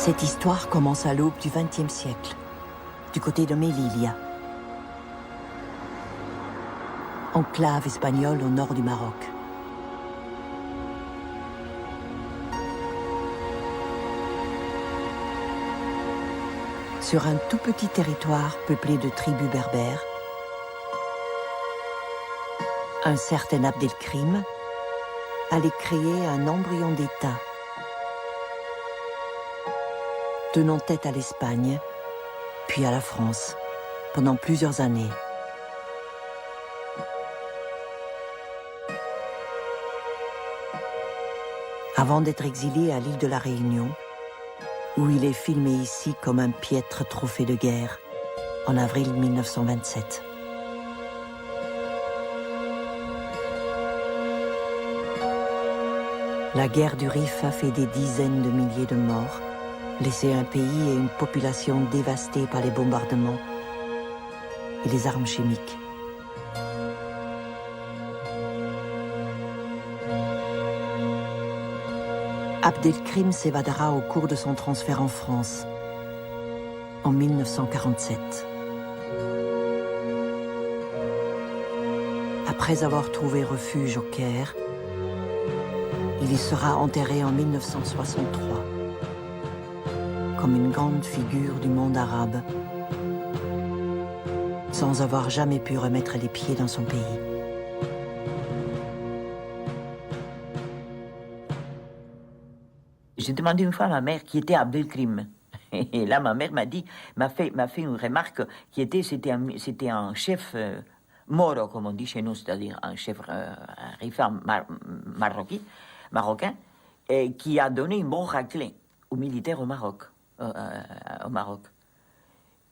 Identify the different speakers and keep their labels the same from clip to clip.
Speaker 1: Cette histoire commence à l'aube du XXe siècle, du côté de Melilla, enclave espagnole au nord du Maroc. Sur un tout petit territoire peuplé de tribus berbères, un certain Abdelkrim allait créer un embryon d'État, tenant tête à l'Espagne, puis à la France, pendant plusieurs années. Avant d'être exilé à l'île de la Réunion, où il est filmé ici comme un piètre trophée de guerre, en avril 1927. La guerre du Rif a fait des dizaines de milliers de morts, laissé un pays et une population dévastés par les bombardements et les armes chimiques. Abdelkrim s'évadera au cours de son transfert en France, en 1947. Après avoir trouvé refuge au Caire, il y sera enterré en 1963, comme une grande figure du monde arabe, sans avoir jamais pu remettre les pieds dans son pays.
Speaker 2: J'ai demandé une fois à ma mère qui était Abdelkrim. Et là, ma mère m'a fait une remarque qui était, c'était un chef moro, comme on dit chez nous, c'est-à-dire un chef rifa marocain, et qui a donné une bonne raclée aux militaires au Maroc.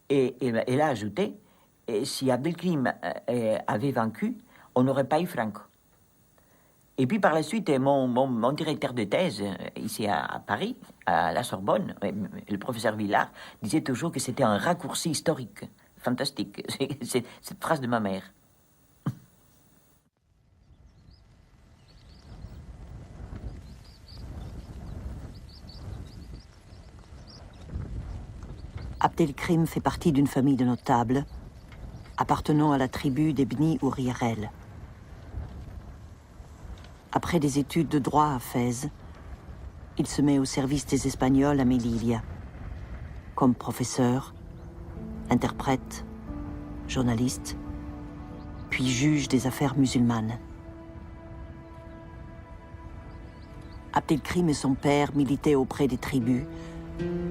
Speaker 2: Et elle a ajouté, si Abdelkrim avait vaincu, on n'aurait pas eu Franco. Et puis par la suite, mon directeur de thèse, ici à Paris, à la Sorbonne, le professeur Villard, disait toujours que c'était un raccourci historique. Fantastique. C'est cette phrase de ma mère.
Speaker 1: Abdelkrim fait partie d'une famille de notables, appartenant à la tribu des Bni Ouriarel. Après des études de droit à Fès, il se met au service des Espagnols à Melilla, comme professeur, interprète, journaliste, puis juge des affaires musulmanes. Abdelkrim et son père militaient auprès des tribus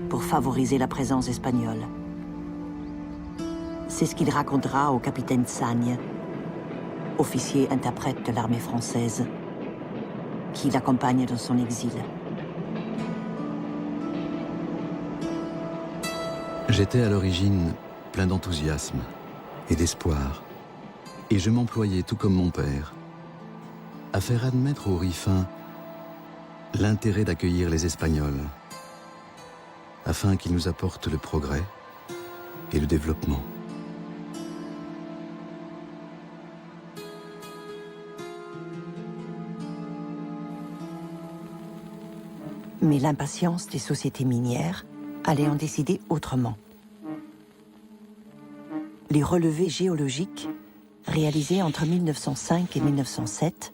Speaker 1: pour favoriser la présence espagnole. C'est ce qu'il racontera au capitaine Sagne, officier interprète de l'armée française, qui l'accompagne dans son exil.
Speaker 3: J'étais à l'origine plein d'enthousiasme et d'espoir, et je m'employais, tout comme mon père, à faire admettre aux Rifins l'intérêt d'accueillir les Espagnols, afin qu'ils nous apportent le progrès et le développement.
Speaker 1: Mais l'impatience des sociétés minières allait en décider autrement. Les relevés géologiques, réalisés entre 1905 et 1907,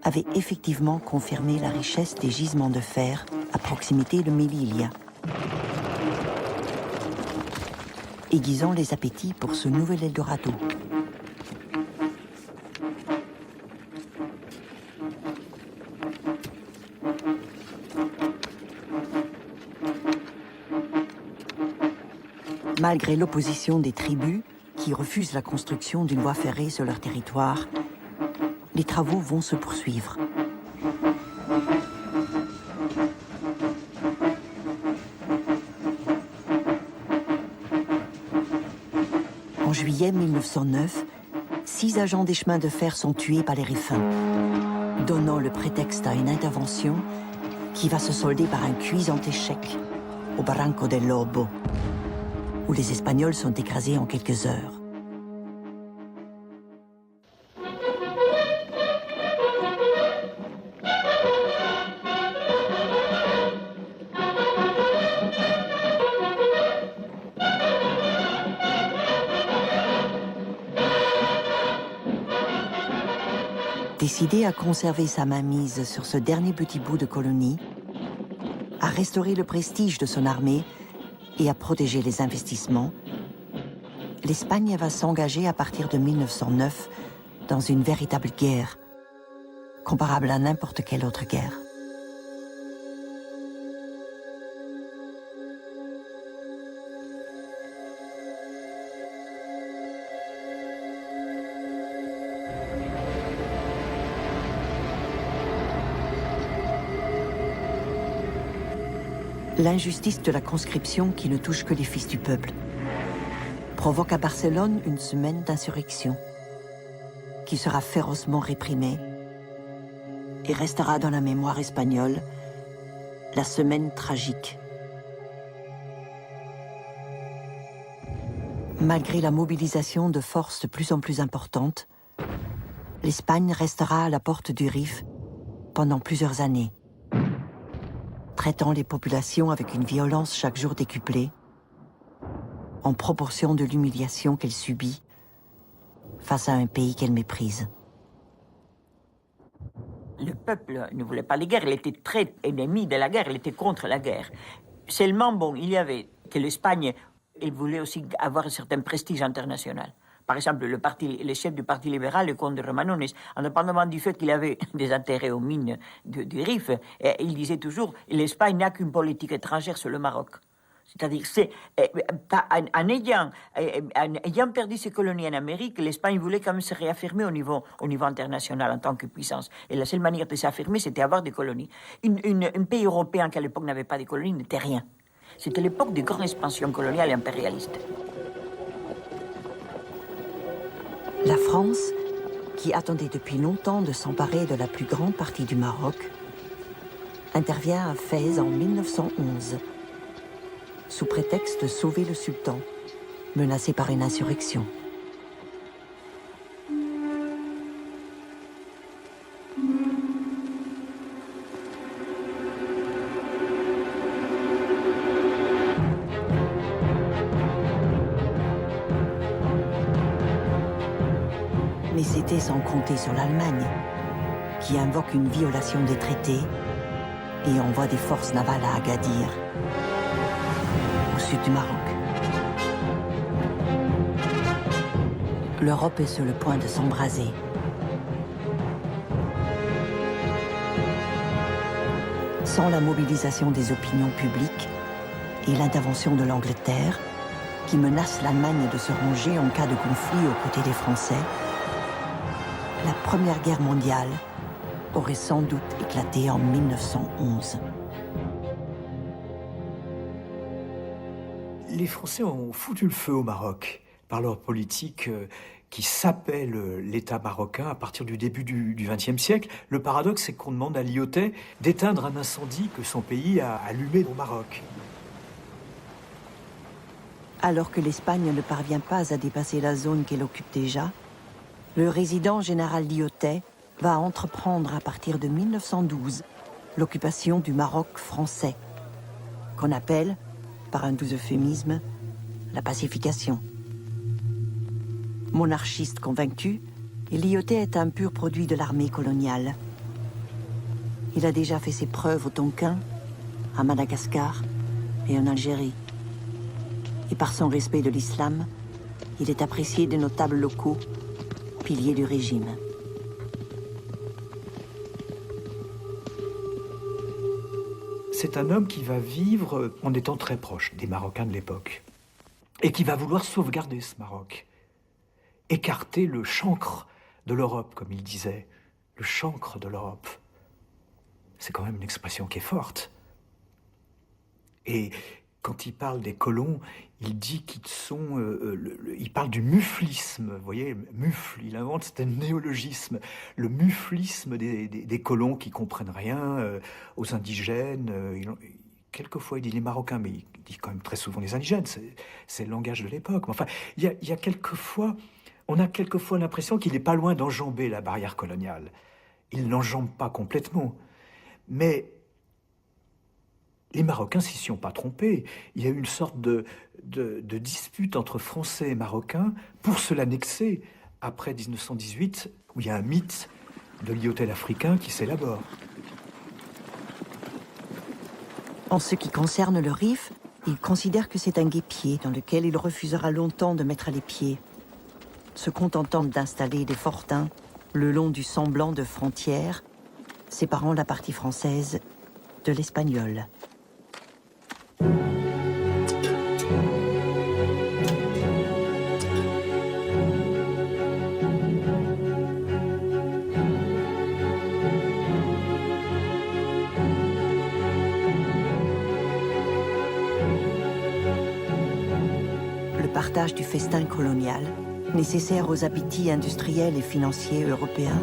Speaker 1: avaient effectivement confirmé la richesse des gisements de fer à proximité de Melilla, aiguisant les appétits pour ce nouvel Eldorado. Malgré l'opposition des tribus qui refusent la construction d'une voie ferrée sur leur territoire, les travaux vont se poursuivre. En juillet 1909, 6 agents des chemins de fer sont tués par les Rifins, donnant le prétexte à une intervention qui va se solder par un cuisant échec au Barranco del Lobo, où les Espagnols sont écrasés en quelques heures. Décidé à conserver sa mainmise sur ce dernier petit bout de colonie, à restaurer le prestige de son armée et à protéger les investissements, l'Espagne va s'engager à partir de 1909 dans une véritable guerre, comparable à n'importe quelle autre guerre. L'injustice de la conscription qui ne touche que les fils du peuple provoque à Barcelone une semaine d'insurrection qui sera férocement réprimée et restera dans la mémoire espagnole la semaine tragique. Malgré la mobilisation de forces de plus en plus importantes, l'Espagne restera à la porte du Rif pendant plusieurs années, traitant les populations avec une violence chaque jour décuplée, en proportion de l'humiliation qu'elle subit face à un pays qu'elle méprise.
Speaker 2: Le peuple ne voulait pas les guerres, il était très ennemi de la guerre, il était contre la guerre. Seulement, bon, il y avait que l'Espagne, elle voulait aussi avoir un certain prestige international. Par exemple, le chef du Parti libéral, le comte de Romanones, indépendamment du fait qu'il avait des intérêts aux mines du Rif, il disait toujours « l'Espagne n'a qu'une politique étrangère sur le Maroc ». C'est-à-dire, en ayant perdu ses colonies en Amérique, l'Espagne voulait quand même se réaffirmer au niveau international en tant que puissance. Et la seule manière de s'affirmer, c'était avoir des colonies. Un pays européen qui à l'époque n'avait pas de colonies n'était rien. C'était l'époque de grande expansion coloniale et impérialiste.
Speaker 1: La France, qui attendait depuis longtemps de s'emparer de la plus grande partie du Maroc, intervient à Fès en 1911, sous prétexte de sauver le sultan, menacé par une insurrection. Mais c'était sans compter sur l'Allemagne, qui invoque une violation des traités et envoie des forces navales à Agadir, au sud du Maroc. L'Europe est sur le point de s'embraser. Sans la mobilisation des opinions publiques et l'intervention de l'Angleterre, qui menace l'Allemagne de se ranger en cas de conflit aux côtés des Français, la Première Guerre mondiale aurait sans doute éclaté en 1911.
Speaker 4: Les Français ont foutu le feu au Maroc par leur politique qui s'appelle l'État marocain à partir du début du XXe siècle. Le paradoxe, c'est qu'on demande à Lyautey d'éteindre un incendie que son pays a allumé au Maroc.
Speaker 1: Alors que l'Espagne ne parvient pas à dépasser la zone qu'elle occupe déjà, le résident général Lyautey va entreprendre à partir de 1912 l'occupation du Maroc français, qu'on appelle, par un doux euphémisme, la pacification. Monarchiste convaincu, Lyautey est un pur produit de l'armée coloniale. Il a déjà fait ses preuves au Tonkin, à Madagascar et en Algérie. Et par son respect de l'islam, il est apprécié des notables locaux, piliers du régime.
Speaker 4: C'est un homme qui va vivre en étant très proche des Marocains de l'époque et qui va vouloir sauvegarder ce Maroc, écarter le chancre de l'Europe, comme il disait, le chancre de l'Europe. C'est quand même une expression qui est forte. Et quand il parle des colons, il dit qu'ils sont... il parle du muflisme, vous voyez, mufle, il invente, c'est un néologisme, le muflisme des colons qui comprennent rien aux indigènes. Quelquefois, il dit les Marocains, mais il dit quand même très souvent les indigènes, c'est le langage de l'époque. Enfin, il y a quelquefois... On a quelquefois l'impression qu'il n'est pas loin d'enjamber la barrière coloniale. Il n'enjambe pas complètement. Mais les Marocains s'y sont pas trompés. Il y a eu une sorte de dispute entre Français et Marocains pour se l'annexer après 1918, où il y a un mythe de lyotel africain qui s'élabore.
Speaker 1: En ce qui concerne le Rif, il considère que c'est un guêpier dans lequel il refusera longtemps de mettre les pieds, se contentant d'installer des fortins le long du semblant de frontière séparant la partie française de l'espagnol. Le partage du festin colonial, nécessaire aux appétits industriels et financiers européens,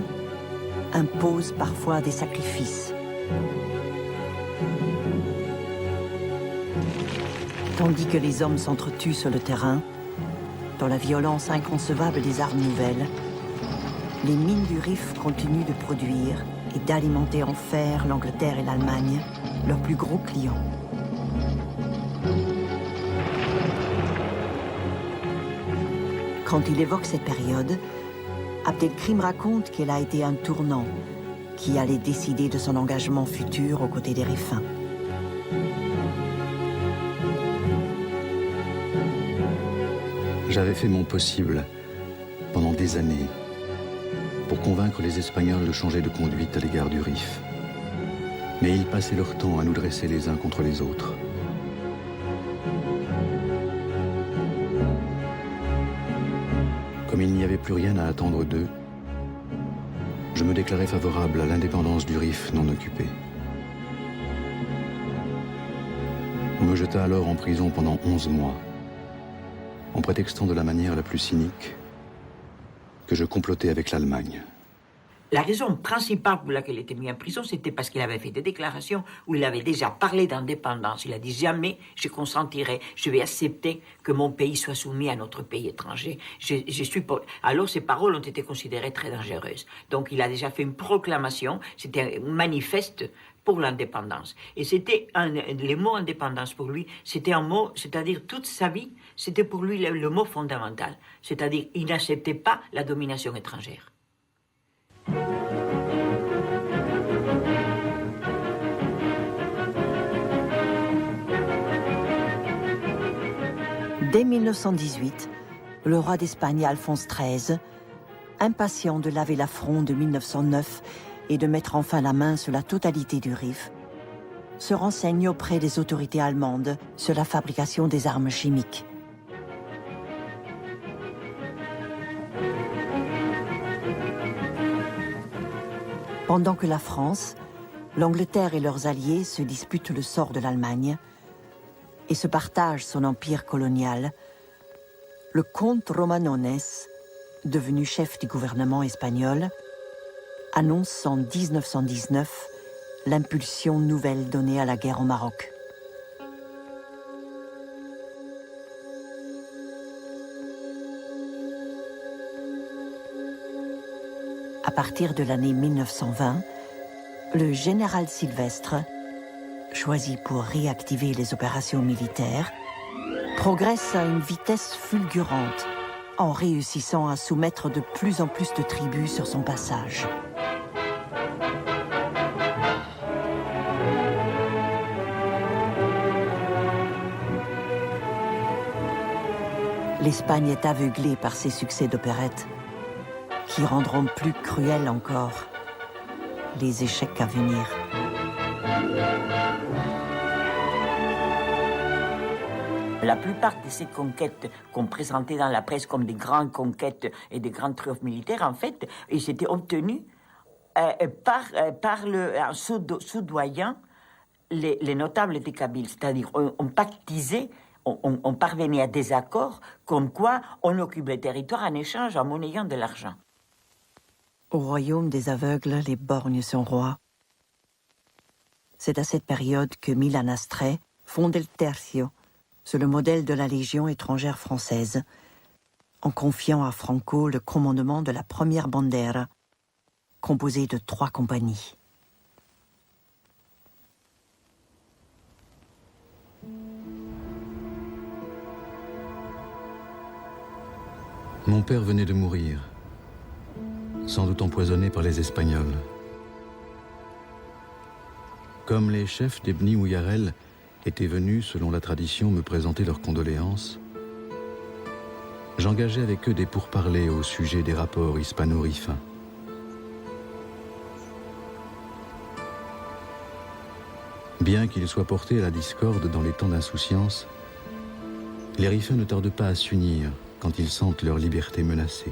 Speaker 1: impose parfois des sacrifices. Tandis que les hommes s'entretuent sur le terrain, dans la violence inconcevable des armes nouvelles, les mines du Rif continuent de produire et d'alimenter en fer l'Angleterre et l'Allemagne, leurs plus gros clients. Quand il évoque cette période, Abdelkrim raconte qu'elle a été un tournant qui allait décider de son engagement futur aux côtés des Rifains.
Speaker 3: J'avais fait mon possible pendant des années pour convaincre les Espagnols de changer de conduite à l'égard du Rif. Mais ils passaient leur temps à nous dresser les uns contre les autres. Comme il n'y avait plus rien à attendre d'eux, je me déclarais favorable à l'indépendance du Rif non occupé. On me jeta alors en prison pendant 11 mois, en prétextant de la manière la plus cynique que je complotais avec l'Allemagne.
Speaker 2: La raison principale pour laquelle il était mis en prison, c'était parce qu'il avait fait des déclarations où il avait déjà parlé d'indépendance. Il a dit jamais je consentirai, je vais accepter que mon pays soit soumis à notre pays étranger. Alors ces paroles ont été considérées très dangereuses. Donc il a déjà fait une proclamation, c'était un manifeste pour l'indépendance. Et les mots indépendance pour lui, c'était un mot, c'est-à-dire toute sa vie, c'était pour lui le mot fondamental. C'est-à-dire il n'acceptait pas la domination étrangère.
Speaker 1: Dès 1918, le roi d'Espagne Alphonse XIII, impatient de laver l'affront de 1909 et de mettre enfin la main sur la totalité du Rif, se renseigne auprès des autorités allemandes sur la fabrication des armes chimiques. Pendant que la France, l'Angleterre et leurs alliés se disputent le sort de l'Allemagne et se partagent son empire colonial, le comte Romanones, devenu chef du gouvernement espagnol, annonce en 1919 l'impulsion nouvelle donnée à la guerre au Maroc. À partir de l'année 1920, le général Sylvestre, choisi pour réactiver les opérations militaires, progresse à une vitesse fulgurante en réussissant à soumettre de plus en plus de tribus sur son passage. L'Espagne est aveuglée par ses succès d'opérette, qui rendront plus cruels encore les échecs à venir.
Speaker 2: La plupart de ces conquêtes qu'on présentait dans la presse comme des grandes conquêtes et des grands triomphes militaires, en fait, ils étaient obtenus par un soudoyant les notables des Kabyles. C'est-à-dire, on pactisait, on parvenait à des accords comme quoi on occupe le territoire en échange en monnayant de l'argent.
Speaker 1: Au royaume des aveugles, les borgnes sont rois. C'est à cette période que Milan Astrée fonde el Tercio, sur le modèle de la Légion étrangère française, en confiant à Franco le commandement de la première Bandera, composée de 3 compagnies.
Speaker 3: Mon père venait de mourir. sans doute empoisonnés par les Espagnols. Comme les chefs des Bni Ouyarel étaient venus, selon la tradition, me présenter leurs condoléances, j'engageai avec eux des pourparlers au sujet des rapports hispano-rifains. Bien qu'ils soient portés à la discorde dans les temps d'insouciance, les Rifains ne tardent pas à s'unir quand ils sentent leur liberté menacée.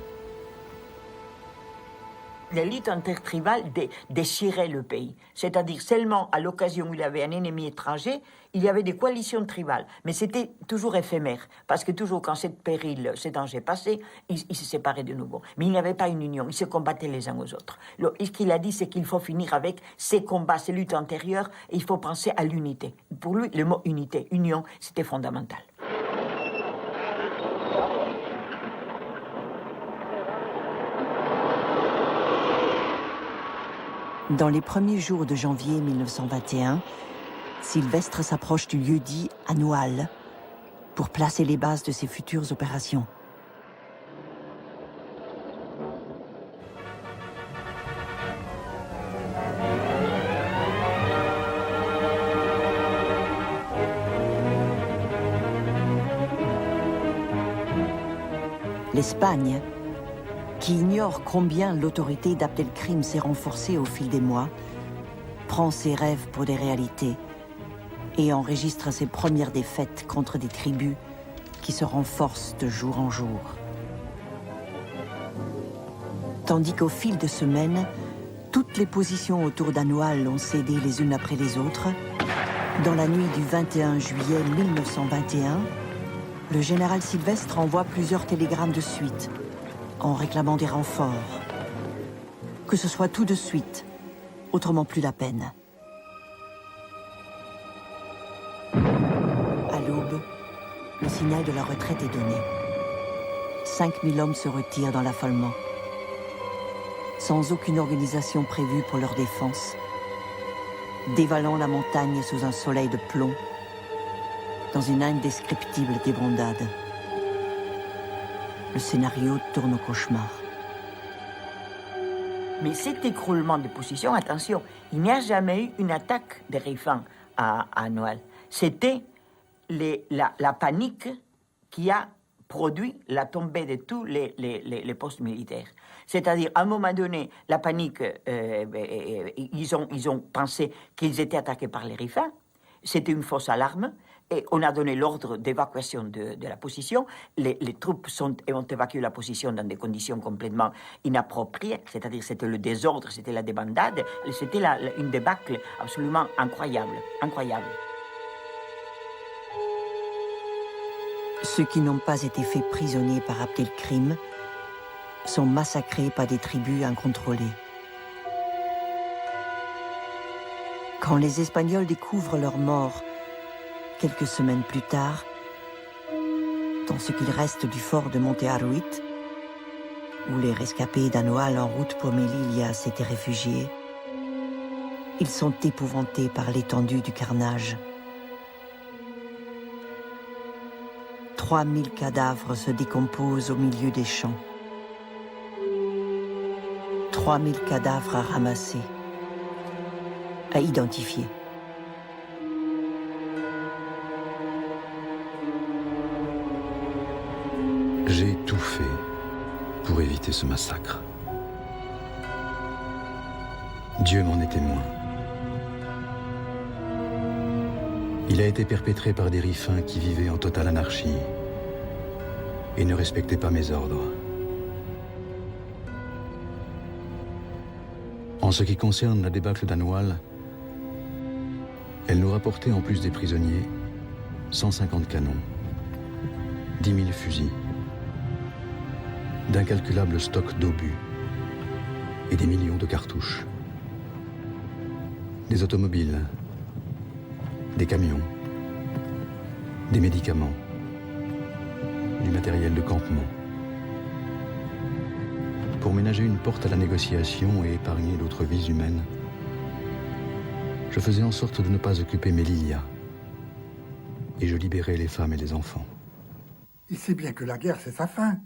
Speaker 2: L'élite intertribale déchirait le pays. C'est-à-dire seulement à l'occasion où il y avait un ennemi étranger, il y avait des coalitions tribales. Mais c'était toujours éphémère, parce que toujours quand ce danger passait, ils se séparaient de nouveau. Mais il n'y avait pas une union, ils se combattaient les uns aux autres. Ce qu'il a dit, c'est qu'il faut finir avec ces combats, ces luttes antérieures, et il faut penser à l'unité. Pour lui, le mot unité, union, c'était fondamental.
Speaker 1: Dans les premiers jours de janvier 1921, Sylvestre s'approche du lieu-dit Anoual pour placer les bases de ses futures opérations. L'Espagne, qui ignore combien l'autorité d'Abdelkrim s'est renforcée au fil des mois, prend ses rêves pour des réalités et enregistre ses premières défaites contre des tribus qui se renforcent de jour en jour. Tandis qu'au fil de semaines, toutes les positions autour d'Anoual ont cédé les unes après les autres, dans la nuit du 21 juillet 1921, le général Sylvestre envoie plusieurs télégrammes de suite, en réclamant des renforts. Que ce soit tout de suite, autrement plus la peine. À l'aube, le signal de la retraite est donné. 5000 hommes se retirent dans l'affolement, sans aucune organisation prévue pour leur défense, dévalant la montagne sous un soleil de plomb, dans une indescriptible débandade. Le scénario tourne au cauchemar.
Speaker 2: Mais cet écroulement de position, attention, il n'y a jamais eu une attaque des Rifains à Noël. C'était la panique qui a produit la tombée de tous les postes militaires. C'est-à-dire, à un moment donné, la panique, ils ont pensé qu'ils étaient attaqués par les Rifains. C'était une fausse alarme. Et on a donné l'ordre d'évacuation de la position. Les troupes ont évacué la position dans des conditions complètement inappropriées, c'est-à-dire c'était le désordre, c'était la débandade, c'était une débâcle absolument incroyable, incroyable.
Speaker 1: Ceux qui n'ont pas été faits prisonniers par Abdelkrim sont massacrés par des tribus incontrôlées. Quand les Espagnols découvrent leur mort, quelques semaines plus tard, dans ce qu'il reste du fort de Monte Arruit, où les rescapés d'Anoual en route pour Melilla s'étaient réfugiés, ils sont épouvantés par l'étendue du carnage. 3000 cadavres se décomposent au milieu des champs. 3000 cadavres à ramasser, à identifier.
Speaker 3: J'ai tout fait pour éviter ce massacre. Dieu m'en est témoin. Il a été perpétré par des Rifains qui vivaient en totale anarchie et ne respectaient pas mes ordres. En ce qui concerne la débâcle d'Anoual, elle nous rapportait en plus des prisonniers 150 canons, 10 000 fusils, d'incalculables stocks d'obus et des millions de cartouches, des automobiles, des camions, des médicaments, du matériel de campement. Pour ménager une porte à la négociation et épargner d'autres vies humaines, je faisais en sorte de ne pas occuper Melilla et je libérais les femmes et les enfants.
Speaker 5: Il sait bien que la guerre, c'est sa fin.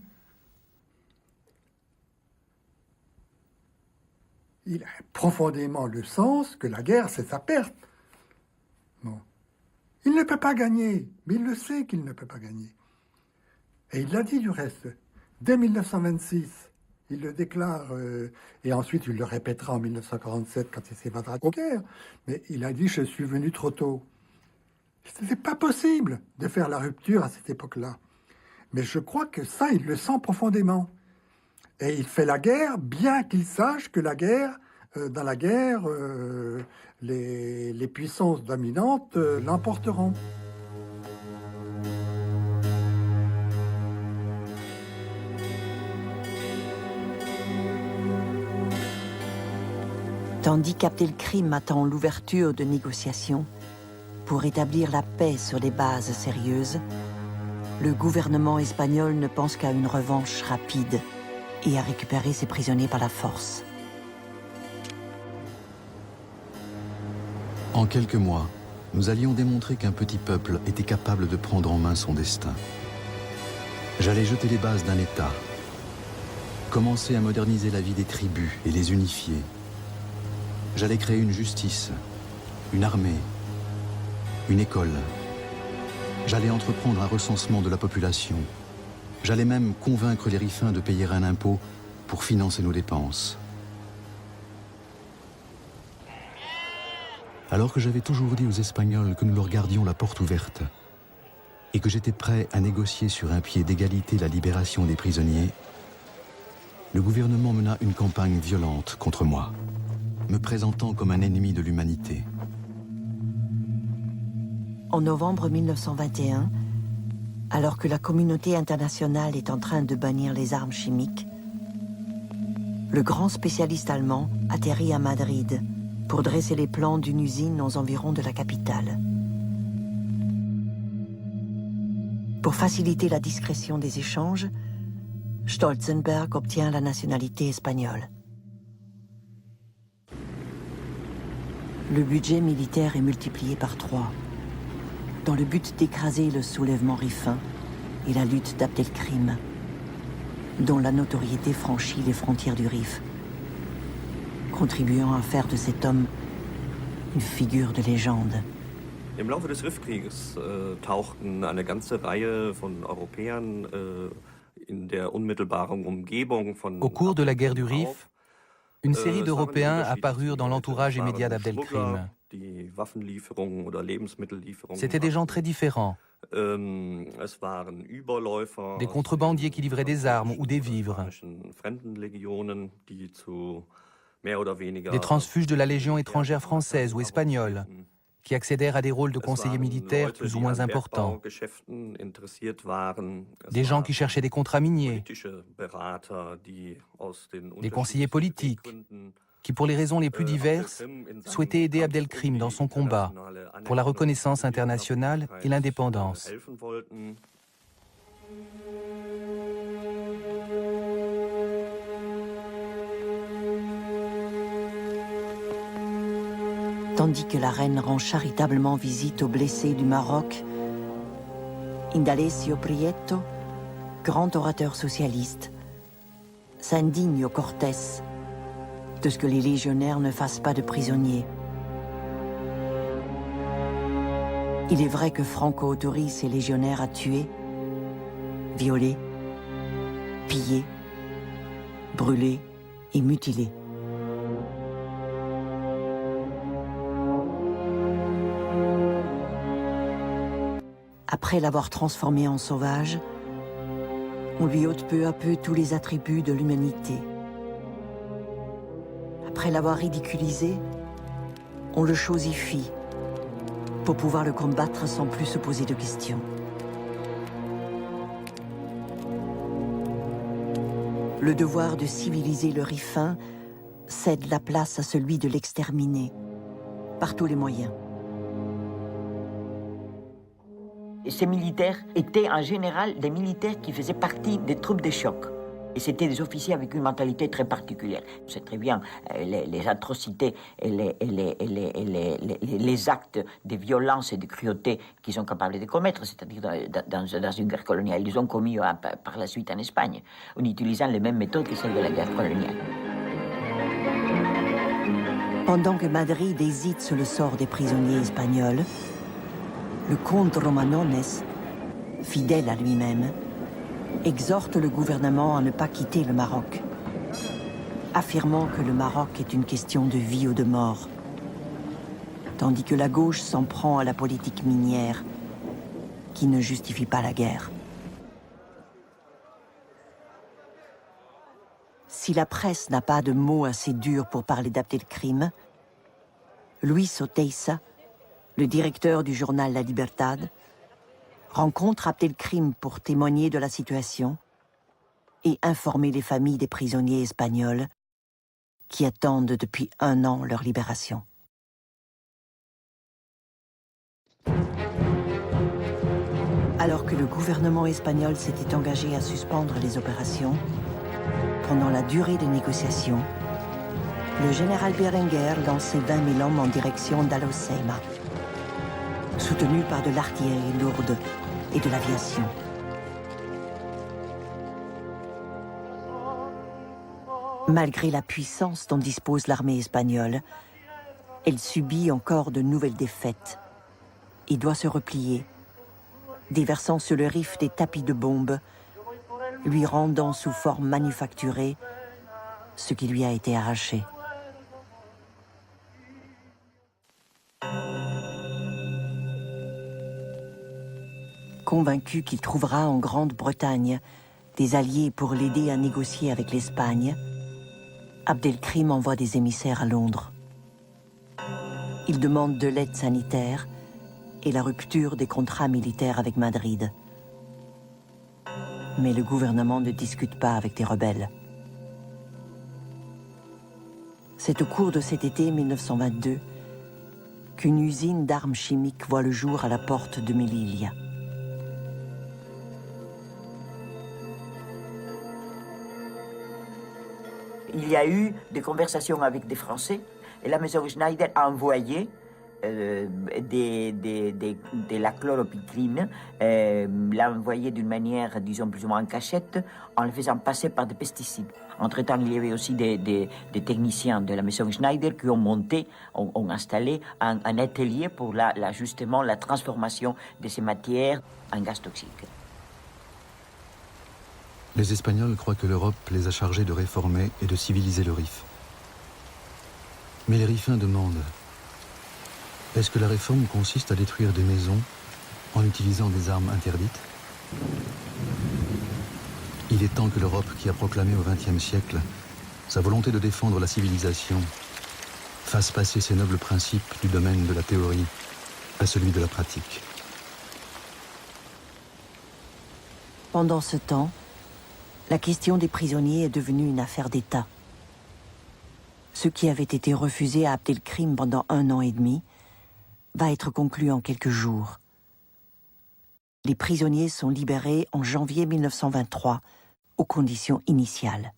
Speaker 5: il a profondément le sens que la guerre, c'est sa perte. Bon. Il ne peut pas gagner, mais il le sait qu'il ne peut pas gagner. Et il l'a dit du reste. Dès 1926, il le déclare, et ensuite il le répétera en 1947 quand il s'évadera de guerre, mais il a dit « Je suis venu trop tôt ». Ce n'était pas possible de faire la rupture à cette époque-là. Mais je crois que ça, il le sent profondément. Et il fait la guerre, bien qu'il sache que la guerre, dans la guerre, les puissances dominantes l'emporteront.
Speaker 1: Tandis qu'Abdelkrim attend l'ouverture de négociations pour établir la paix sur des bases sérieuses, le gouvernement espagnol ne pense qu'à une revanche rapide et à récupérer ses prisonniers par la force.
Speaker 3: En quelques mois, nous allions démontrer qu'un petit peuple était capable de prendre en main son destin. J'allais jeter les bases d'un État, commencer à moderniser la vie des tribus et les unifier. J'allais créer une justice, une armée, une école. J'allais entreprendre un recensement de la population. J'allais même convaincre les Rifins de payer un impôt pour financer nos dépenses. Alors que j'avais toujours dit aux Espagnols que nous leur gardions la porte ouverte et que j'étais prêt à négocier sur un pied d'égalité la libération des prisonniers, le gouvernement mena une campagne violente contre moi, me présentant comme un ennemi de l'humanité.
Speaker 1: En novembre 1921, alors que la communauté internationale est en train de bannir les armes chimiques, le grand spécialiste allemand atterrit à Madrid pour dresser les plans d'une usine aux environs de la capitale. Pour faciliter la discrétion des échanges, Stolzenberg obtient la nationalité espagnole. Le budget militaire est multiplié par 3, dans le but d'écraser le soulèvement rifin et la lutte d'Abdelkrim, dont la notoriété franchit les frontières du Rif, contribuant à faire de cet homme une figure de légende.
Speaker 6: Im Laufe des Rifkrieges tauchten eine ganze Reihe von Europäern in der unmittelbaren Umgebung von
Speaker 7: Au cours de la guerre du Rif, une série d'Européens apparurent dans l'entourage immédiat d'Abdelkrim. C'étaient des gens très différents. Des contrebandiers qui livraient des armes ou des vivres. Des transfuges de la Légion étrangère française ou espagnole, qui accédèrent à des rôles de conseillers militaires plus ou moins importants. Des gens qui cherchaient des contrats miniers. Des conseillers politiques, qui pour les raisons les plus diverses, souhaitaient aider Abdelkrim dans son combat pour la reconnaissance internationale et l'indépendance.
Speaker 1: Tandis que la reine rend charitablement visite aux blessés du Maroc, Indalecio Prieto, grand orateur socialiste, s'indigne au Cortés de ce que les légionnaires ne fassent pas de prisonniers. Il est vrai que Franco autorise ses légionnaires à tuer, violer, piller, brûler et mutiler. Après l'avoir transformé en sauvage, on lui ôte peu à peu tous les attributs de l'humanité. Après l'avoir ridiculisé, on le chosifie pour pouvoir le combattre sans plus se poser de questions. Le devoir de civiliser le Rifin cède la place à celui de l'exterminer, par tous les moyens.
Speaker 2: Ces militaires étaient en général des militaires qui faisaient partie des troupes de choc. Et c'était des officiers avec une mentalité très particulière. C'est très bien les atrocités et les actes de violence et de cruauté qu'ils sont capables de commettre, c'est-à-dire dans une guerre coloniale. Ils ont commis par la suite en Espagne, en utilisant les mêmes méthodes que celles de la guerre coloniale.
Speaker 1: Pendant que Madrid hésite sur le sort des prisonniers espagnols, le comte Romanones, fidèle à lui-même, exhorte le gouvernement à ne pas quitter le Maroc, affirmant que le Maroc est une question de vie ou de mort, tandis que la gauche s'en prend à la politique minière qui ne justifie pas la guerre. Si la presse n'a pas de mots assez durs pour parler d'Abdelkrim, Luis Oteiza, le directeur du journal La Libertad, rencontre Abdelkrim pour témoigner de la situation et informer les familles des prisonniers espagnols qui attendent depuis 1 an leur libération. Alors que le gouvernement espagnol s'était engagé à suspendre les opérations, pendant la durée des négociations, le général Berenguer lançait 20 000 hommes en direction d'Al-Hoceima, soutenus par de l'artillerie lourde et de l'aviation. Malgré la puissance dont dispose l'armée espagnole, elle subit encore de nouvelles défaites et doit se replier, déversant sur le Rif des tapis de bombes, lui rendant sous forme manufacturée ce qui lui a été arraché. Convaincu qu'il trouvera en Grande-Bretagne des alliés pour l'aider à négocier avec l'Espagne, Abdelkrim envoie des émissaires à Londres. Il demande de l'aide sanitaire et la rupture des contrats militaires avec Madrid. Mais le gouvernement ne discute pas avec les rebelles. C'est au cours de cet été 1922 qu'une usine d'armes chimiques voit le jour à la porte de Melilla.
Speaker 2: Il y a eu des conversations avec des Français et la maison Schneider a envoyé de la chloropicline, l'a envoyé d'une manière, disons, plus ou moins en cachette, en le faisant passer par des pesticides. Entre-temps, il y avait aussi des techniciens de la maison Schneider qui ont monté, ont installé un atelier pour justement la transformation de ces matières en gaz toxiques.
Speaker 3: Les Espagnols croient que l'Europe les a chargés de réformer et de civiliser le Rif. Mais les Rifins demandent: est-ce que la réforme consiste à détruire des maisons en utilisant des armes interdites? Il est temps que l'Europe, qui a proclamé au XXe siècle sa volonté de défendre la civilisation, fasse passer ses nobles principes du domaine de la théorie à celui de la pratique.
Speaker 1: Pendant ce temps, la question des prisonniers est devenue une affaire d'État. Ce qui avait été refusé à Abdelkrim pendant 1 an et demi va être conclu en quelques jours. Les prisonniers sont libérés en janvier 1923, aux conditions initiales.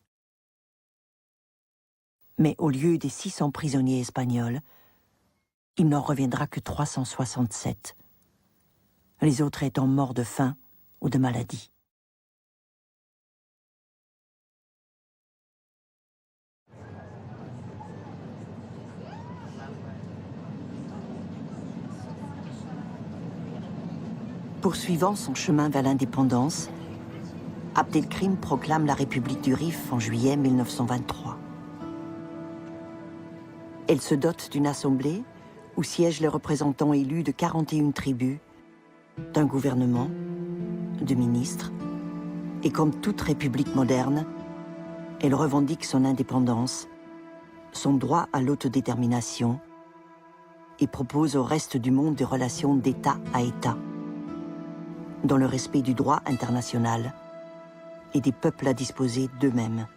Speaker 1: Mais au lieu des 600 prisonniers espagnols, il n'en reviendra que 367, les autres étant morts de faim ou de maladie. Poursuivant son chemin vers l'indépendance, Abdelkrim proclame la République du Rif en juillet 1923. Elle se dote d'une assemblée où siègent les représentants élus de 41 tribus, d'un gouvernement, de ministres, et comme toute république moderne, elle revendique son indépendance, son droit à l'autodétermination, et propose au reste du monde des relations d'État à État, dans le respect du droit international et des peuples à disposer d'eux-mêmes.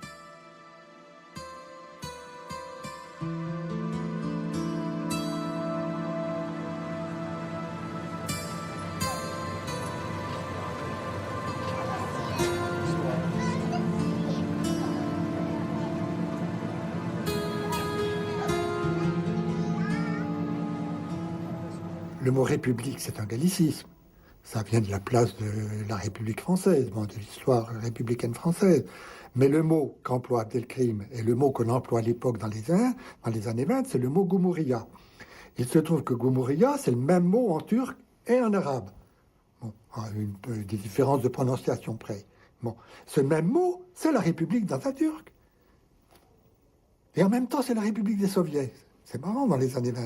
Speaker 5: Le mot république, c'est un gallicisme. Ça vient de la place de la République française, de l'histoire républicaine française. Mais le mot qu'emploie Abdelkrim et le mot qu'on emploie à l'époque dans les années 20, c'est le mot Gumuriya. Il se trouve que Gumuriya, c'est le même mot en turc et en arabe. Bon, des différences de prononciation près. Bon, ce même mot, c'est la République d'Atatürk. Et en même temps, c'est la République des Soviets. C'est marrant dans les années 20.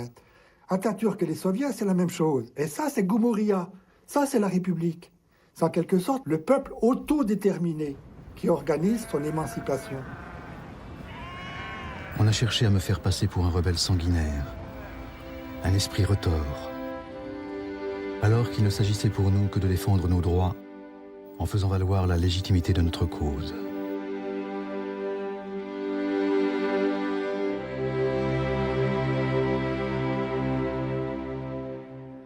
Speaker 5: Atatürk et les Soviets, c'est la même chose. Et ça, c'est Gumuriya. Ça, c'est la République. C'est en quelque sorte le peuple autodéterminé qui organise son émancipation.
Speaker 3: On a cherché à me faire passer pour un rebelle sanguinaire, un esprit retors, alors qu'il ne s'agissait pour nous que de défendre nos droits en faisant valoir la légitimité de notre cause.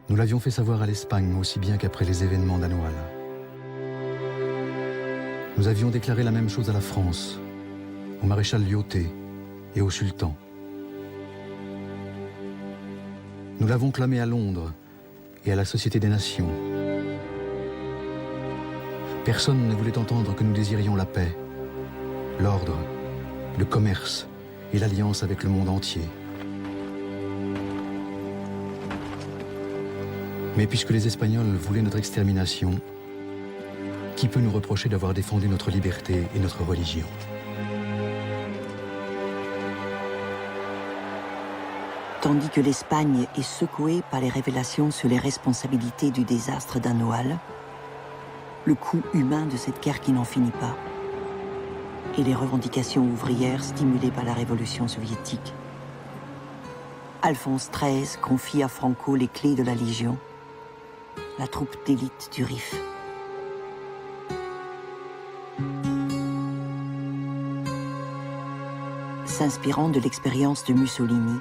Speaker 3: Nous l'avions fait savoir à l'Espagne aussi bien qu'après les événements d'Anoual. Nous avions déclaré la même chose à la France, au maréchal Lyautey et au sultan. Nous l'avons clamé à Londres et à la Société des Nations. Personne ne voulait entendre que nous désirions la paix, l'ordre, le commerce et l'alliance avec le monde entier. Mais puisque les Espagnols voulaient notre extermination, qui peut nous reprocher d'avoir défendu notre liberté et notre religion?
Speaker 1: Tandis que l'Espagne est secouée par les révélations sur les responsabilités du désastre d'Anoual, le coût humain de cette guerre qui n'en finit pas, et les revendications ouvrières stimulées par la révolution soviétique, Alphonse XIII confie à Franco les clés de la Légion, la troupe d'élite du Rif. S'inspirant de l'expérience de Mussolini,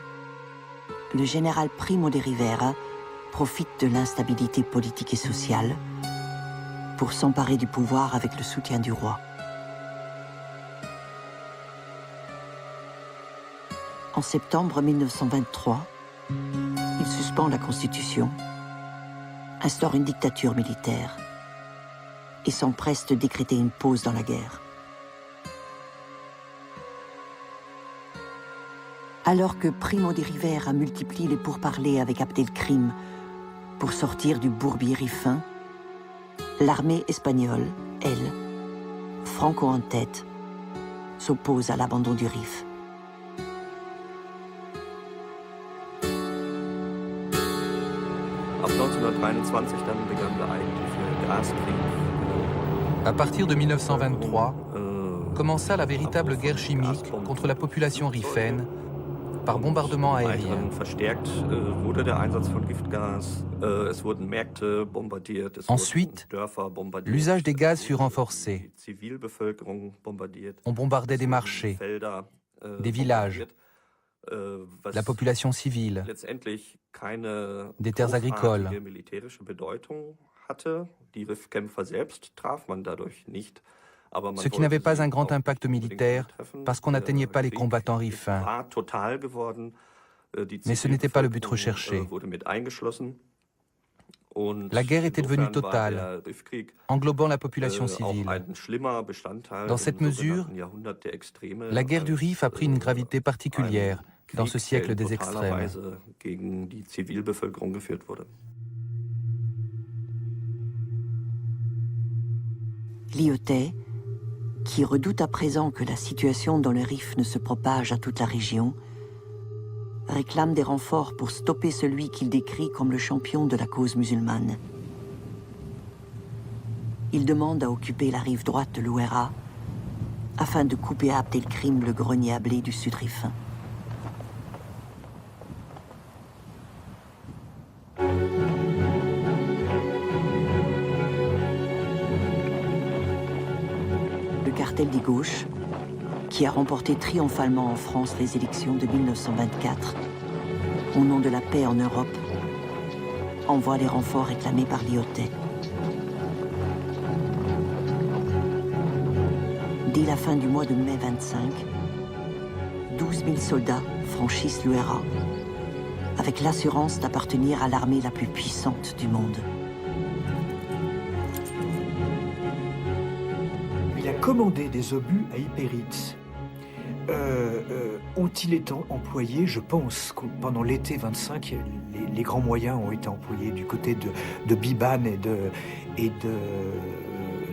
Speaker 1: le général Primo de Rivera profite de l'instabilité politique et sociale pour s'emparer du pouvoir avec le soutien du roi. En septembre 1923, il suspend la Constitution, instaure une dictature militaire et s'empresse de décréter une pause dans la guerre. Alors que Primo de Rivera multiplie les pourparlers avec Abdelkrim pour sortir du bourbier rifin, l'armée espagnole, elle, Franco en tête, s'oppose à l'abandon du Rif.
Speaker 7: À partir de 1923, commença la véritable guerre chimique contre la population rifaine par bombardement aérien. Ensuite, l'usage des gaz fut renforcé. On bombardait des marchés, des villages, la population civile, des terres agricoles. Ce qui n'avait pas un grand impact militaire parce qu'on n'atteignait pas les combattants rifins. Mais ce n'était pas le but recherché. La guerre était devenue totale, englobant la population civile. Dans cette mesure, la guerre du Rif a pris une gravité particulière dans ce siècle des extrêmes.
Speaker 1: Lyautey, qui redoute à présent que la situation dans le Rif ne se propage à toute la région, réclame des renforts pour stopper celui qu'il décrit comme le champion de la cause musulmane. Il demande à occuper la rive droite de l'Ouéra afin de couper à Abdelkrim le grenier à blé du sud rifin. Des gauches, qui a remporté triomphalement en France les élections de 1924, au nom de la paix en Europe, envoie les renforts réclamés par Lyautey. Dès la fin du mois de mai 25, 12 000 soldats franchissent l'Ouéra, avec l'assurance d'appartenir à l'armée la plus puissante du monde.
Speaker 4: commander des obus à Hypérite. Ont-ils été employés? Je pense que pendant l'été 25, les grands moyens ont été employés du côté de Biban et de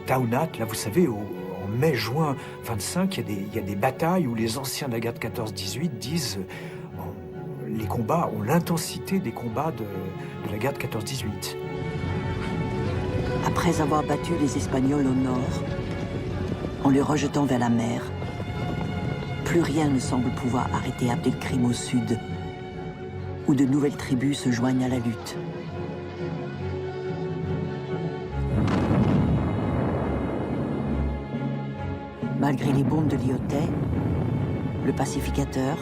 Speaker 4: Taounat. Là, vous savez, en mai-juin 25, il y a des batailles où les anciens de la guerre de 14-18 disent les combats ont l'intensité des combats de la guerre de 14-18.
Speaker 1: Après avoir battu les Espagnols au nord, en les rejetant vers la mer, plus rien ne semble pouvoir arrêter Abdelkrim au sud, où de nouvelles tribus se joignent à la lutte. Malgré les bombes de Lyautey, le pacificateur,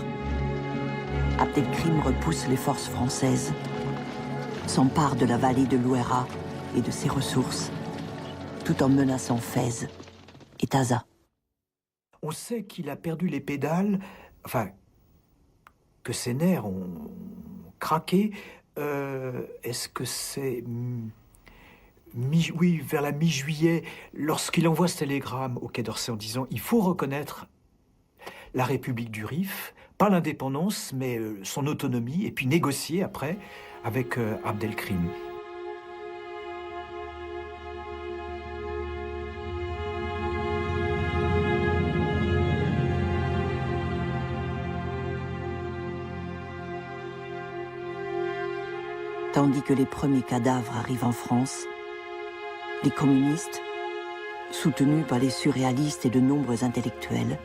Speaker 1: Abdelkrim repousse les forces françaises, s'empare de la vallée de l'Ouéra et de ses ressources, tout en menaçant Fès et Taza.
Speaker 4: On sait qu'il a perdu les pédales, enfin, que ses nerfs ont craqué. Est-ce que c'est... Oui, vers la mi-juillet, lorsqu'il envoie ce télégramme au Quai d'Orsay en disant « Il faut reconnaître la République du Rif, pas l'indépendance, mais son autonomie, et puis négocier après avec Abdelkrim ».
Speaker 1: Tandis que les premiers cadavres arrivent en France, les communistes, soutenus par les surréalistes et de nombreux intellectuels,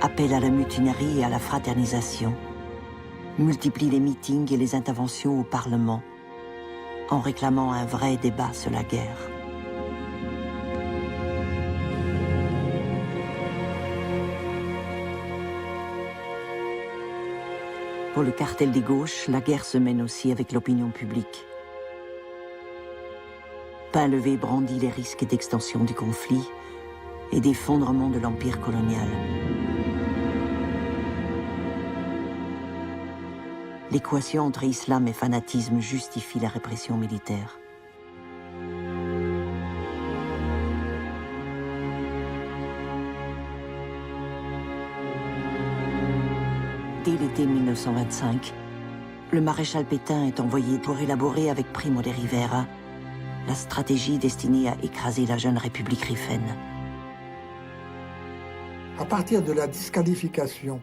Speaker 1: appellent à la mutinerie et à la fraternisation, multiplient les meetings et les interventions au Parlement, en réclamant un vrai débat sur la guerre. Pour le cartel des gauches, la guerre se mène aussi avec l'opinion publique. Painlevé brandit les risques d'extension du conflit et d'effondrement de l'empire colonial. L'équation entre islam et fanatisme justifie la répression militaire. Dès l'été 1925, le maréchal Pétain est envoyé pour élaborer avec Primo de Rivera la stratégie destinée à écraser la jeune République riffaine.
Speaker 5: À partir de la disqualification,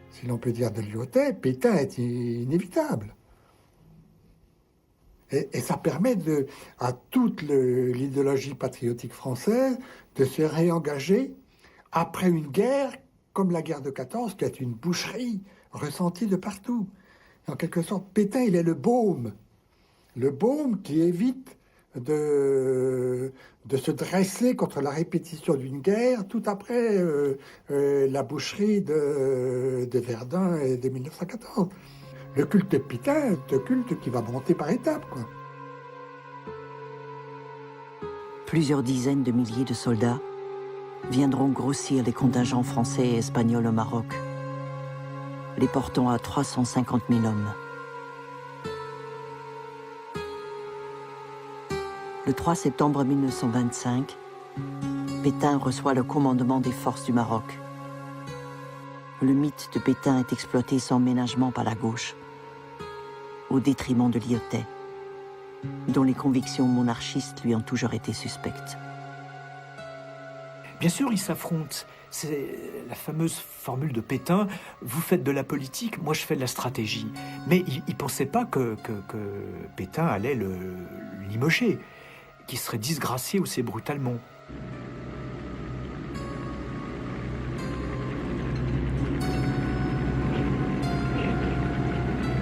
Speaker 5: si l'on peut dire, de Lyautey, Pétain est inévitable. Et ça permet à toute l'idéologie patriotique française de se réengager après une guerre comme la guerre de 14, qui est une boucherie ressentie de partout. En quelque sorte, Pétain, il est le baume qui évite de se dresser contre la répétition d'une guerre tout après la boucherie de Verdun et de 1914. Le culte de Pétain est un culte qui va monter par étapes, quoi.
Speaker 1: Plusieurs dizaines de milliers de soldats viendront grossir les contingents français et espagnols au Maroc, les portant à 350 000 hommes. Le 3 septembre 1925, Pétain reçoit le commandement des forces du Maroc. Le mythe de Pétain est exploité sans ménagement par la gauche, au détriment de Lyautey, dont les convictions monarchistes lui ont toujours été suspectes.
Speaker 4: Bien sûr, ils s'affrontent. C'est la fameuse formule de Pétain, vous faites de la politique, moi je fais de la stratégie. Mais il ne pensait pas que Pétain allait le limoger, qu'il serait disgracié aussi brutalement.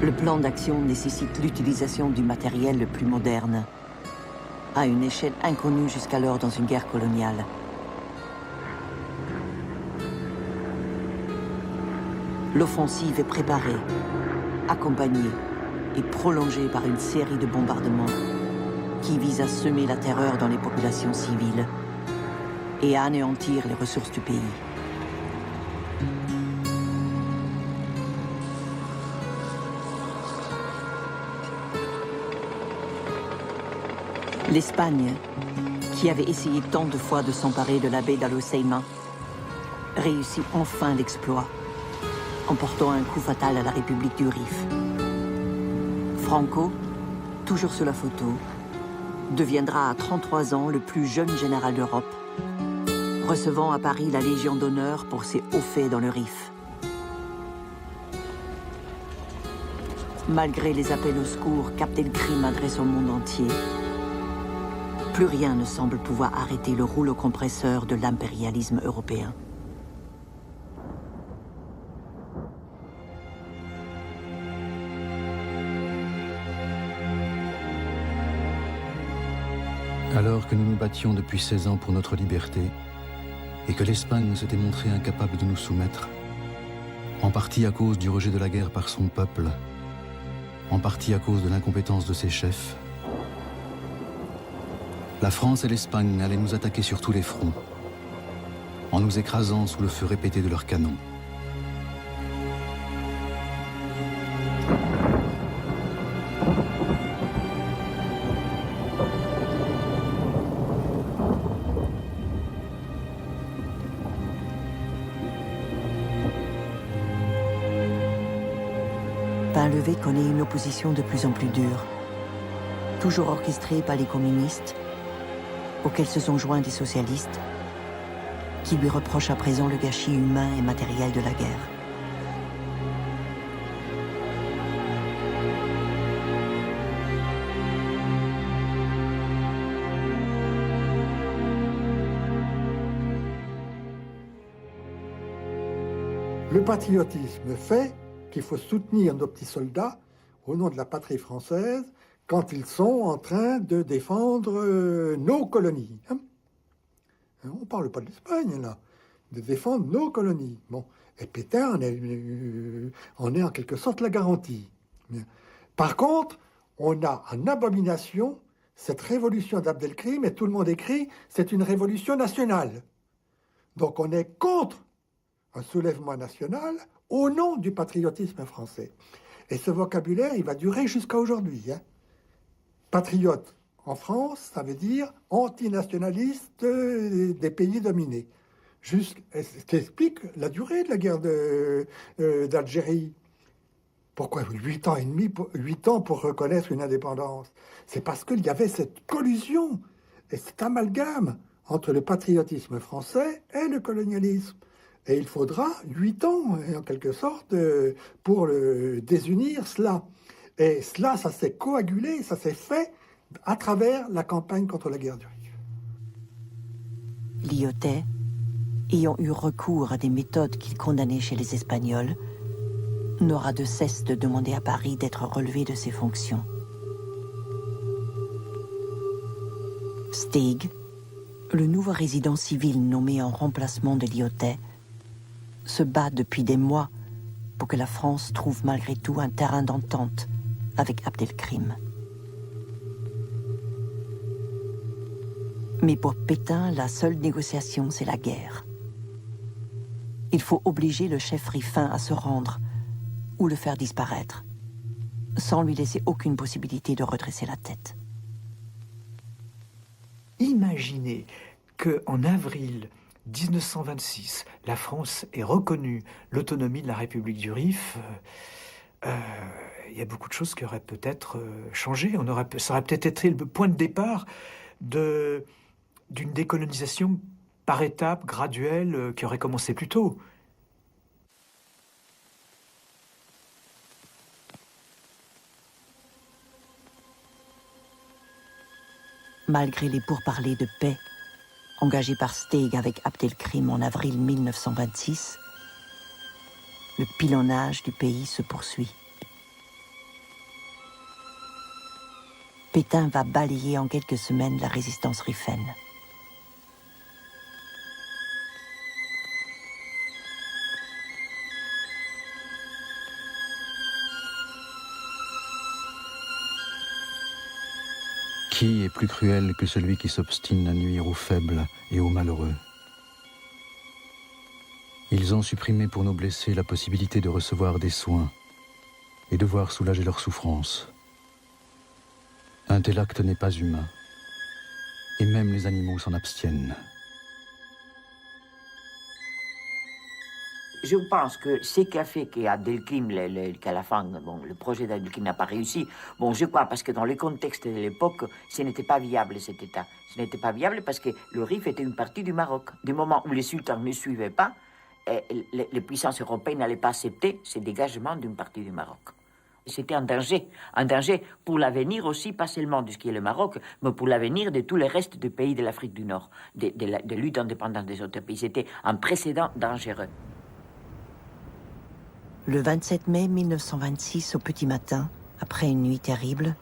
Speaker 1: Le plan d'action nécessite l'utilisation du matériel le plus moderne, à une échelle inconnue jusqu'alors dans une guerre coloniale. L'offensive est préparée, accompagnée et prolongée par une série de bombardements qui visent à semer la terreur dans les populations civiles et à anéantir les ressources du pays. L'Espagne, qui avait essayé tant de fois de s'emparer de la baie d'Aloceima, réussit enfin l'exploit, en portant un coup fatal à la République du Rif. Franco, toujours sur la photo, deviendra à 33 ans le plus jeune général d'Europe, recevant à Paris la Légion d'honneur pour ses hauts faits dans le Rif. Malgré les appels au secours qu'Abdelkrim adresse au monde entier, plus rien ne semble pouvoir arrêter le rouleau compresseur de l'impérialisme européen.
Speaker 3: Alors que nous nous battions depuis 16 ans pour notre liberté, et que l'Espagne s'était montrée incapable de nous soumettre, en partie à cause du rejet de la guerre par son peuple, en partie à cause de l'incompétence de ses chefs, la France et l'Espagne allaient nous attaquer sur tous les fronts, en nous écrasant sous le feu répété de leurs canons.
Speaker 1: Painlevé connaît une opposition de plus en plus dure, toujours orchestrée par les communistes, auxquels se sont joints des socialistes, qui lui reprochent à présent le gâchis humain et matériel de la guerre.
Speaker 5: Le patriotisme fait qu'il faut soutenir nos petits soldats au nom de la patrie française quand ils sont en train de défendre nos colonies. Hein? On ne parle pas de l'Espagne, là. De défendre nos colonies. Bon. Et Pétain en est en quelque sorte la garantie. Par contre, on a en abomination cette révolution d'Abdelkrim, et tout le monde écrit, c'est une révolution nationale. Donc on est contre un soulèvement national au nom du patriotisme français. Et ce vocabulaire, il va durer jusqu'à aujourd'hui. Hein. Patriote en France, ça veut dire antinationaliste des pays dominés. Ce qui explique la durée de la guerre d'Algérie. Pourquoi 8 ans et demi, 8 ans pour reconnaître une indépendance? C'est parce qu'il y avait cette collusion et cet amalgame entre le patriotisme français et le colonialisme. Et il faudra 8 ans, en quelque sorte, pour désunir cela. Et cela, ça s'est coagulé, ça s'est fait à travers la campagne contre la guerre du Rif.
Speaker 1: Lyautey, ayant eu recours à des méthodes qu'il condamnait chez les Espagnols, n'aura de cesse de demander à Paris d'être relevé de ses fonctions. Steig, le nouveau résident civil nommé en remplacement de Lyautey, se bat depuis des mois pour que la France trouve malgré tout un terrain d'entente avec Abdelkrim. Mais pour Pétain, la seule négociation, c'est la guerre. Il faut obliger le chef rifin à se rendre ou le faire disparaître, sans lui laisser aucune possibilité de redresser la tête.
Speaker 4: Imaginez qu'en avril 1926, la France ait reconnu l'autonomie de la République du Rif. Il y a beaucoup de choses qui auraient peut-être changé. Ça aurait peut-être été le point de départ d'une décolonisation par étapes, graduelle, qui aurait commencé plus tôt.
Speaker 1: Malgré les pourparlers de paix engagés par Steig avec Abdelkrim en avril 1926, le pilonnage du pays se poursuit. Pétain va balayer en quelques semaines la résistance rifaine.
Speaker 3: Qui est plus cruel que celui qui s'obstine à nuire aux faibles et aux malheureux? Ils ont supprimé pour nos blessés la possibilité de recevoir des soins et de voir soulager leurs souffrances. Un tel acte n'est pas humain Et même les animaux s'en abstiennent.
Speaker 2: Je pense que ce qui a fait qu'Abdelkrim, qu'à la fin, le projet d'Abdelkrim n'a pas réussi, je crois parce que dans le contexte de l'époque, ce n'était pas viable cet État. Ce n'était pas viable parce que le Rif était une partie du Maroc. Du moment où les sultans ne suivaient pas, les puissances européennes n'allaient pas accepter ce dégagement d'une partie du Maroc. C'était un danger pour l'avenir aussi, pas seulement de ce qui est le Maroc, mais pour l'avenir de tous les restes des pays de l'Afrique du Nord, de lutte indépendante des autres pays. C'était un précédent dangereux.
Speaker 1: Le 27 mai 1926, au petit matin, après une nuit terrible,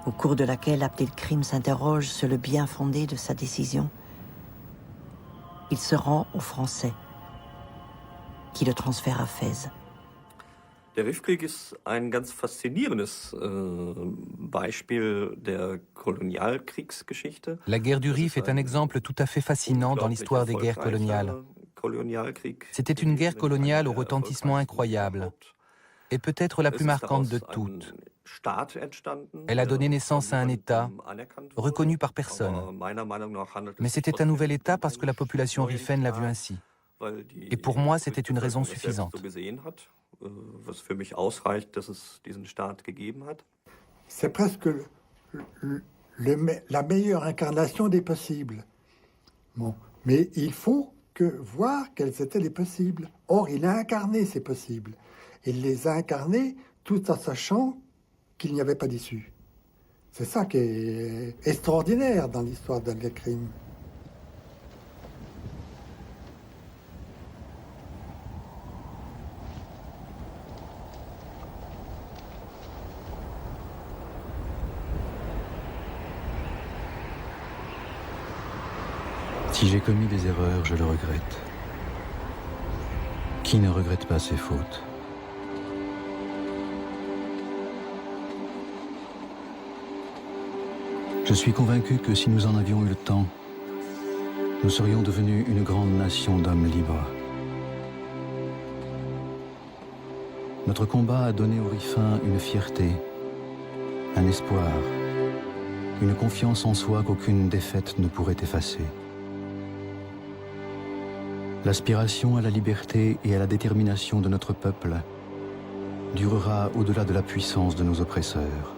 Speaker 1: au cours de laquelle Abdelkrim s'interroge sur le bien fondé de sa décision, il se rend aux Français, qui le transfèrent à Fès.
Speaker 6: Der Rifkrieg ist ein ganz faszinierendes Beispiel der Kolonialkriegsgeschichte.
Speaker 7: La guerre du Rif est un exemple tout à fait fascinant dans l'histoire des guerres coloniales. C'était une guerre coloniale au retentissement incroyable, et peut-être la plus marquante de toutes. Elle a donné naissance à un État reconnu par personne. Mais c'était un nouvel État parce que la population rifaine l'a vu ainsi. Et pour moi, c'était une raison suffisante.
Speaker 5: C'est presque la meilleure incarnation des possibles. Bon. Mais il faut voir quels étaient les possibles. Or, il a incarné ces possibles. Il les a incarnés tout en sachant qu'il n'y avait pas d'issue. C'est ça qui est extraordinaire dans l'histoire d'Abdelkrim.
Speaker 3: Si j'ai commis des erreurs, je le regrette. Qui ne regrette pas ses fautes? Je suis convaincu que si nous en avions eu le temps, nous serions devenus une grande nation d'hommes libres. Notre combat a donné aux Rifins une fierté, un espoir, une confiance en soi qu'aucune défaite ne pourrait effacer. L'aspiration à la liberté et à la détermination de notre peuple durera au-delà de la puissance de nos oppresseurs.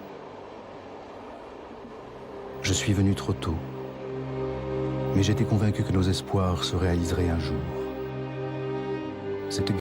Speaker 3: Je suis venu trop tôt, mais j'étais convaincu que nos espoirs se réaliseraient un jour. C'était